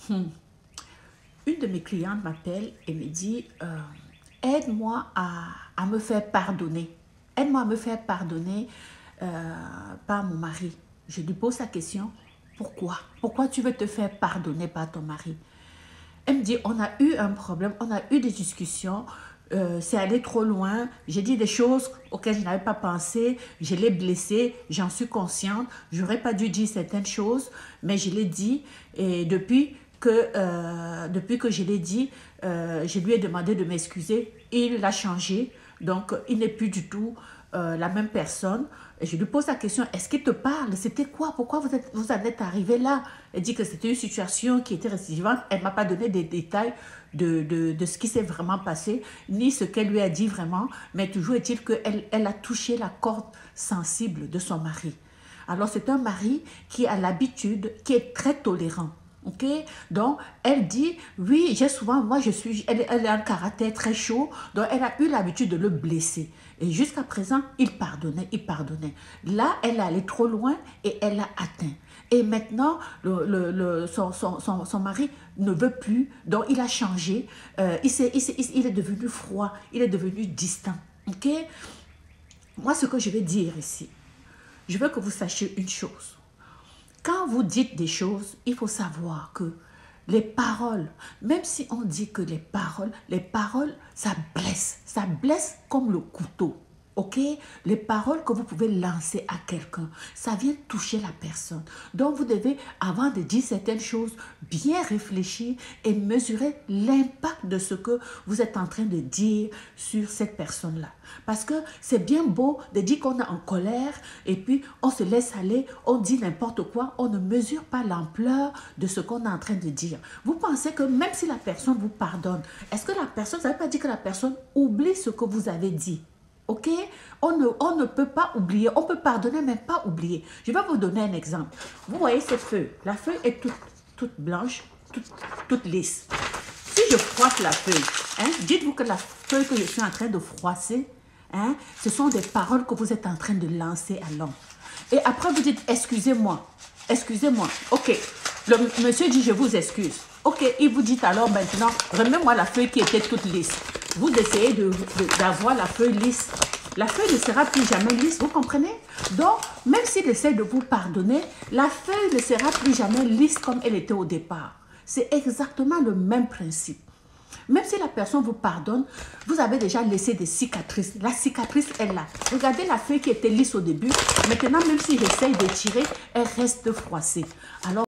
Une de mes clientes m'appelle et me dit aide-moi à me faire pardonner. Aide-moi à me faire pardonner par mon mari. Je lui pose la question, pourquoi? Pourquoi tu veux te faire pardonner par ton mari? Elle me dit, on a eu un problème, on a eu des discussions, c'est allé trop loin, j'ai dit des choses auxquelles je n'avais pas pensé, je l'ai blessé, j'en suis consciente, j'aurais pas dû dire certaines choses, mais je l'ai dit et depuis que je l'ai dit, je lui ai demandé de m'excuser, il a changé, donc il n'est plus du tout la même personne. Et je lui pose la question, est-ce qu'il te parle? C'était quoi? Pourquoi vous en êtes arrivé là? Elle dit que c'était une situation qui était récidivante. Elle ne m'a pas donné des détails de ce qui s'est vraiment passé, ni ce qu'elle lui a dit vraiment, mais toujours est-il qu'elle a touché la corde sensible de son mari. Alors c'est un mari qui a l'habitude, qui est très tolérant. Ok, donc elle dit oui, j'ai souvent, elle a un caractère très chaud, donc elle a eu l'habitude de le blesser et jusqu'à présent il pardonnait. Là elle est allée trop loin et elle l'a atteint et maintenant son mari ne veut plus, donc il a changé, il est devenu froid, il est devenu distant. Ok, moi ce que je vais dire ici, je veux que vous sachiez une chose. Quand vous dites des choses, il faut savoir que les paroles, même si on dit que les paroles, ça blesse comme le couteau. Ok, les paroles que vous pouvez lancer à quelqu'un, ça vient toucher la personne. Donc vous devez, avant de dire certaines choses, bien réfléchir et mesurer l'impact de ce que vous êtes en train de dire sur cette personne-là. Parce que c'est bien beau de dire qu'on est en colère et puis on se laisse aller, on dit n'importe quoi, on ne mesure pas l'ampleur de ce qu'on est en train de dire. Vous pensez que même si la personne vous pardonne, est-ce que la personne, ça ne veut pas dire que la personne oublie ce que vous avez dit? Ok, on ne peut pas oublier, on peut pardonner mais pas oublier. Je vais vous donner un exemple. Vous voyez cette feuille, la feuille est toute blanche, toute lisse. Si je froisse la feuille, dites-vous que la feuille que je suis en train de froisser, ce sont des paroles que vous êtes en train de lancer à l'homme. Et après vous dites excusez-moi, ok, le monsieur dit je vous excuse. Ok, il vous dit alors maintenant, remets-moi la feuille qui était toute lisse. Vous essayez d'avoir la feuille lisse. La feuille ne sera plus jamais lisse, vous comprenez? Donc, même s'il essaie de vous pardonner, la feuille ne sera plus jamais lisse comme elle était au départ. C'est exactement le même principe. Même si la personne vous pardonne, vous avez déjà laissé des cicatrices. La cicatrice est là. Regardez la feuille qui était lisse au début. Maintenant, même si j'essaye de tirer, elle reste froissée. Alors,